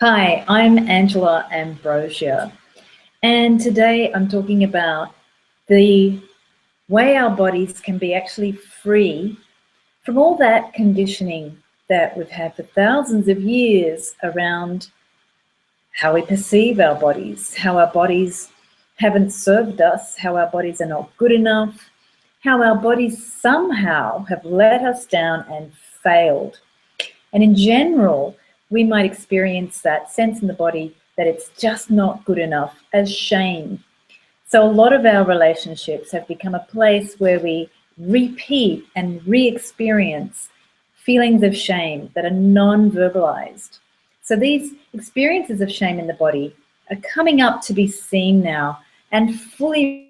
Hi, I'm Angela Ambrosia, and today I'm talking about the way our bodies can be actually free from all that conditioning that we've had for thousands of years around how we perceive our bodies, how our bodies haven't served us, how our bodies are not good enough, how our bodies somehow have let us down and failed. And in general, we might experience that sense in the body that it's just not good enough as shame. So a lot of our relationships have become a place where we repeat and re-experience feelings of shame that are non-verbalized. So these experiences of shame in the body are coming up to be seen now and fully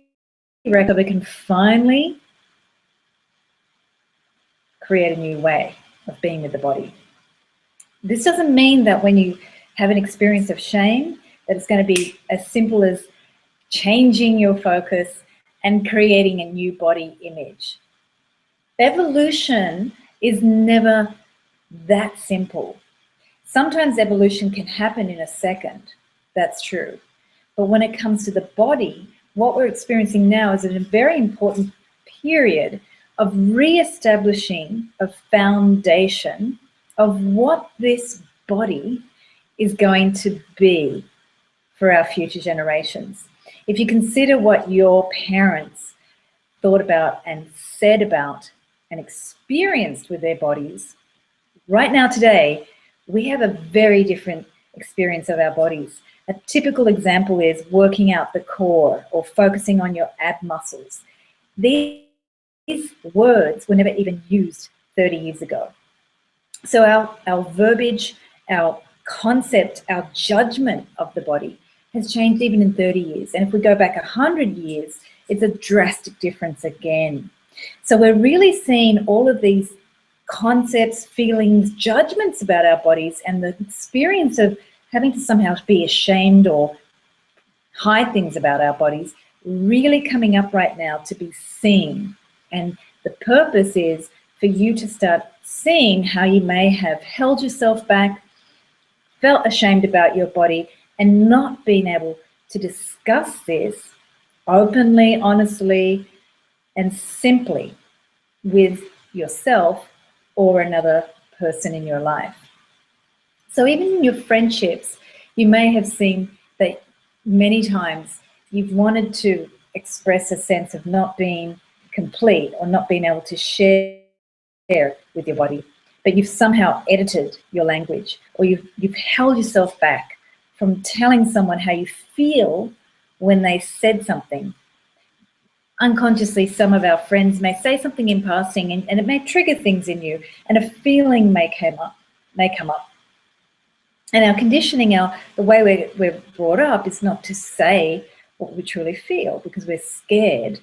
recognized. We can finally create a new way of being with the body. This doesn't mean that when you have an experience of shame, that it's going to be as simple as changing your focus and creating a new body image. Evolution is never that simple. Sometimes evolution can happen in a second, that's true. But when it comes to the body, what we're experiencing now is a very important period of re-establishing a foundation of what this body is going to be for our future generations. If you consider what your parents thought about and said about and experienced with their bodies, right now today, we have a very different experience of our bodies. A typical example is working out the core or focusing on your ab muscles. These words were never even used 30 years ago. So our verbiage, our concept, our judgment of the body has changed even in 30 years. And if we go back 100 years, it's a drastic difference again. So we're really seeing all of these concepts, feelings, judgments about our bodies and the experience of having to somehow be ashamed or hide things about our bodies really coming up right now to be seen. And the purpose is for you to start seeing how you may have held yourself back, felt ashamed about your body, and not been able to discuss this openly, honestly, and simply with yourself or another person in your life. So even in your friendships, you may have seen that many times you've wanted to express a sense of not being complete or not being able to share with your body, but you've somehow edited your language, or you've held yourself back from telling someone how you feel when they said something. Unconsciously, some of our friends may say something in passing and it may trigger things in you, and a feeling may come up. And our conditioning, the way we're brought up is not to say what we truly feel, because we're scared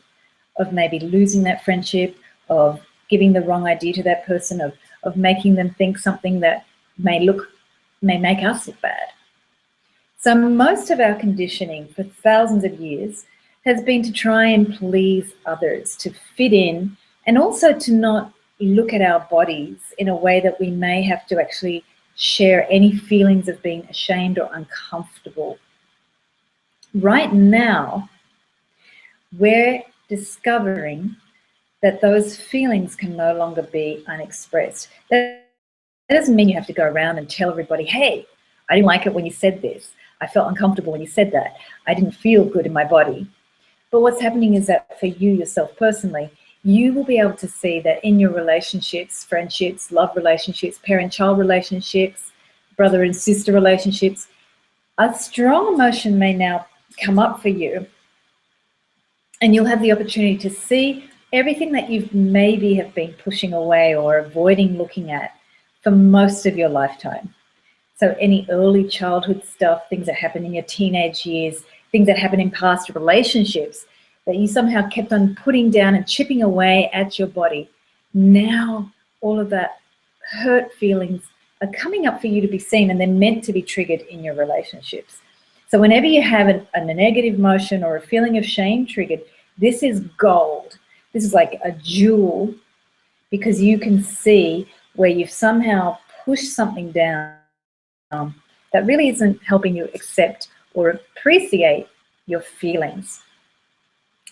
of maybe losing that friendship, of giving the wrong idea to that person, of making them think something that may make us look bad. So most of our conditioning for thousands of years has been to try and please others, to fit in, and also to not look at our bodies in a way that we may have to actually share any feelings of being ashamed or uncomfortable. Right now, we're discovering that those feelings can no longer be unexpressed. That doesn't mean you have to go around and tell everybody, hey, I didn't like it when you said this. I felt uncomfortable when you said that. I didn't feel good in my body. But what's happening is that for you yourself personally, you will be able to see that in your relationships, friendships, love relationships, parent-child relationships, brother and sister relationships, a strong emotion may now come up for you, and you'll have the opportunity to see everything that you've maybe have been pushing away or avoiding looking at for most of your lifetime. So any early childhood stuff, things that happen in your teenage years, things that happen in past relationships that you somehow kept on putting down and chipping away at your body. Now all of that hurt feelings are coming up for you to be seen, and they're meant to be triggered in your relationships. So whenever you have a negative emotion or a feeling of shame triggered, this is gold. This is like a jewel, because you can see where you've somehow pushed something down that really isn't helping you accept or appreciate your feelings.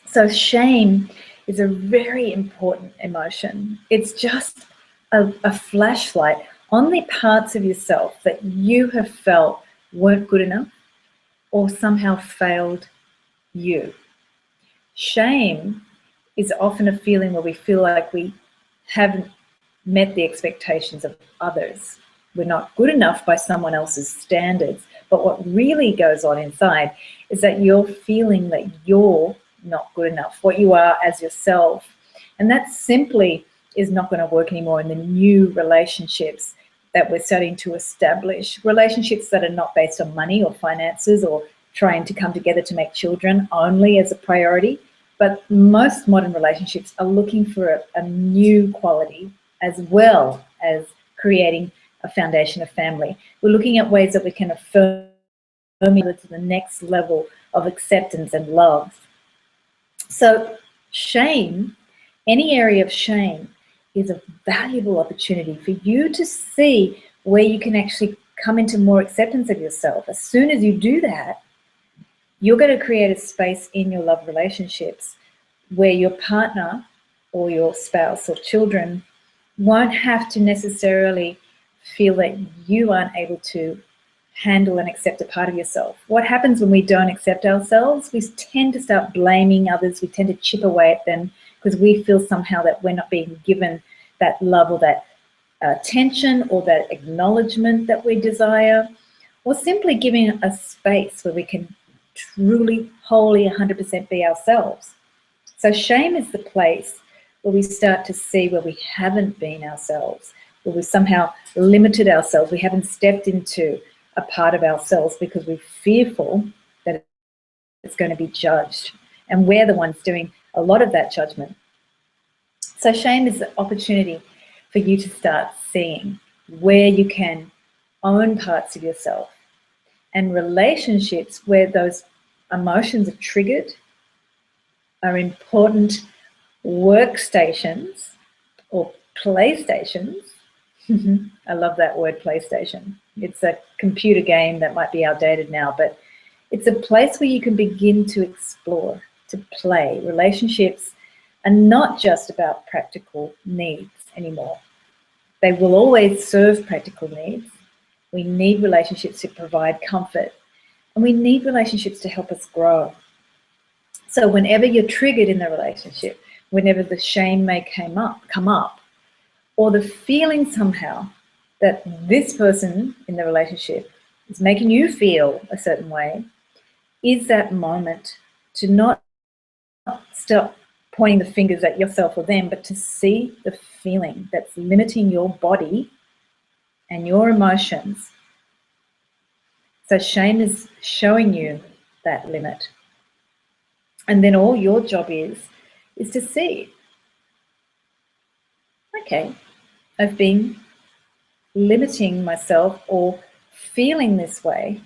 So shame is a very important emotion. It's just a flashlight on the parts of yourself that you have felt weren't good enough or somehow failed you. Shame is often a feeling where we feel like we haven't met the expectations of others. We're not good enough by someone else's standards. But what really goes on inside is that you're feeling that you're not good enough, what you are as yourself. And that simply is not going to work anymore in the new relationships that we're starting to establish. Relationships that are not based on money or finances or trying to come together to make children only as a priority. But most modern relationships are looking for a new quality as well as creating a foundation of family. We're looking at ways that we can affirm to the next level of acceptance and love. So shame, any area of shame, is a valuable opportunity for you to see where you can actually come into more acceptance of yourself. As soon as you do that, you're going to create a space in your love relationships where your partner or your spouse or children won't have to necessarily feel that you aren't able to handle and accept a part of yourself. What happens when we don't accept ourselves? We tend to start blaming others. We tend to chip away at them because we feel somehow that we're not being given that love or that attention or that acknowledgement that we desire, or simply giving a space where we can truly, wholly, 100% be ourselves. So shame is the place where we start to see where we haven't been ourselves, where we've somehow limited ourselves. We haven't stepped into a part of ourselves because we're fearful that it's going to be judged. And we're the ones doing a lot of that judgment. So shame is the opportunity for you to start seeing where you can own parts of yourself. And relationships where those emotions are triggered are important workstations or playstations. I love that word, PlayStation. It's a computer game that might be outdated now, but it's a place where you can begin to explore, to play. Relationships are not just about practical needs anymore. They will always serve practical needs. We need relationships to provide comfort, and we need relationships to help us grow. So whenever you're triggered in the relationship, whenever the shame may come up, or the feeling somehow that this person in the relationship is making you feel a certain way, is that moment to not stop pointing the fingers at yourself or them, but to see the feeling that's limiting your body and your emotions. So shame is showing you that limit. And then all your job is to see, okay, I've been limiting myself or feeling this way,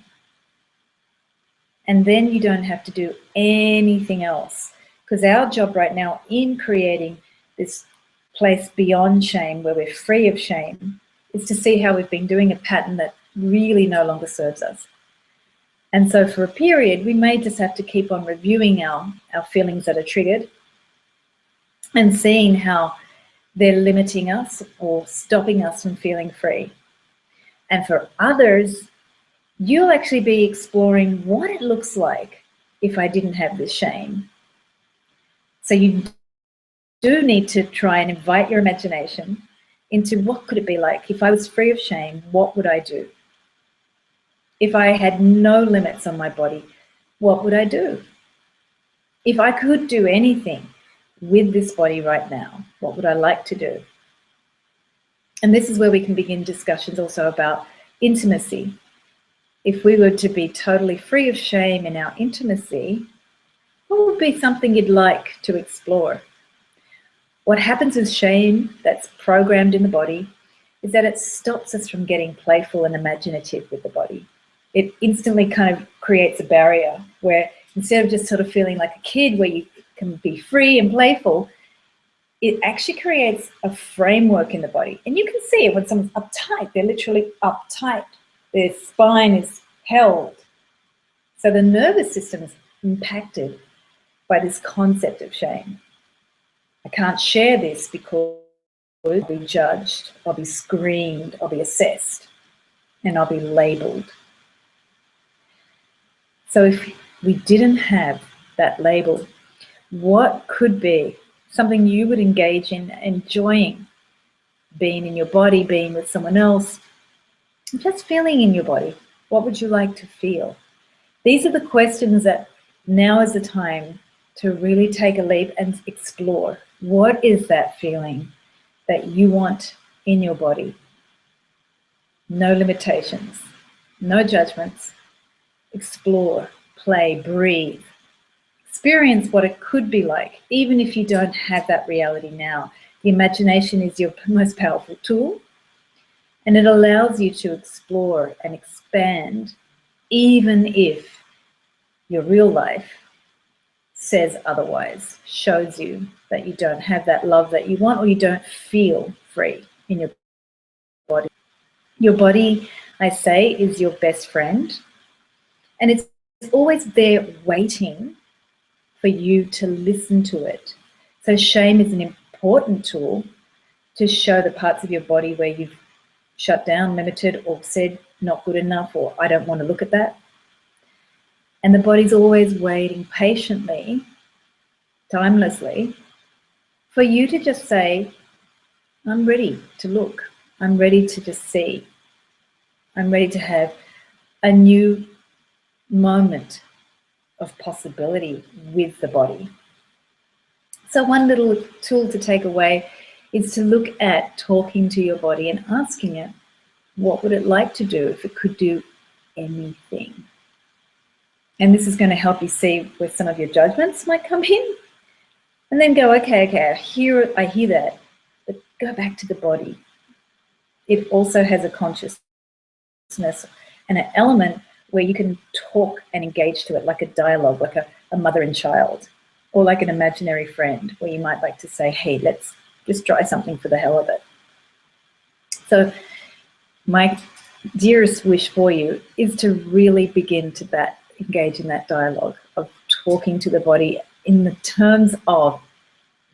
and then you don't have to do anything else, because our job right now in creating this place beyond shame where we're free of shame is to see how we've been doing a pattern that really no longer serves us. And so for a period, we may just have to keep on reviewing our feelings that are triggered and seeing how they're limiting us or stopping us from feeling free. And for others, you'll actually be exploring what it looks like if I didn't have this shame. So you do need to try and invite your imagination into what could it be like if I was free of shame, what would I do? If I had no limits on my body, what would I do? If I could do anything with this body right now, what would I like to do? And this is where we can begin discussions also about intimacy. If we were to be totally free of shame in our intimacy, what would be something you'd like to explore? What happens with shame that's programmed in the body is that it stops us from getting playful and imaginative with the body. It instantly kind of creates a barrier where instead of just sort of feeling like a kid where you can be free and playful, it actually creates a framework in the body. And you can see it when someone's uptight, they're literally uptight. their spine is held. So the nervous system is impacted by this concept of shame. I can't share this because I'll be judged, I'll be screened, I'll be assessed, and I'll be labeled. So if we didn't have that label, what could be something you would engage in enjoying? Being in your body, being with someone else, just feeling in your body. What would you like to feel? These are the questions that now is the time to really take a leap and explore. What is that feeling that you want in your body? No limitations, no judgments. Explore, play, breathe. Experience what it could be like, even if you don't have that reality now. The imagination is your most powerful tool, and it allows you to explore and expand, even if your real life says otherwise, shows you that you don't have that love that you want, or you don't feel free in your body. Your body, I say, is your best friend, and it's always there waiting for you to listen to it. So shame is an important tool to show the parts of your body where you've shut down, limited, or said not good enough, or I don't want to look at that. And the body's always waiting patiently, timelessly, for you to just say, I'm ready to look. I'm ready to just see. I'm ready to have a new moment of possibility with the body. So one little tool to take away is to look at talking to your body and asking it, what would it like to do if it could do anything? And this is going to help you see where some of your judgments might come in. And then go, okay, I hear that, but go back to the body. It also has a consciousness and an element where you can talk and engage to it like a dialogue, like a mother and child, or like an imaginary friend, where you might like to say, hey, let's just try something for the hell of it. So my dearest wish for you is to really begin to engage in that dialogue of talking to the body in the terms of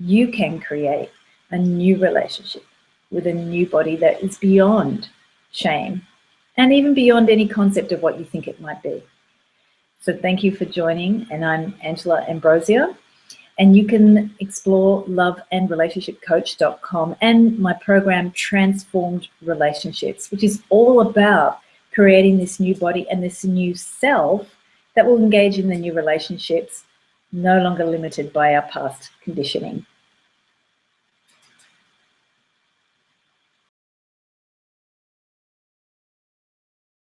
you can create a new relationship with a new body that is beyond shame and even beyond any concept of what you think it might be. So thank you for joining, and I'm Angela Ambrosia, and you can explore loveandrelationshipcoach.com and my program Transformed Relationships, which is all about creating this new body and this new self that will engage in the new relationships, no longer limited by our past conditioning.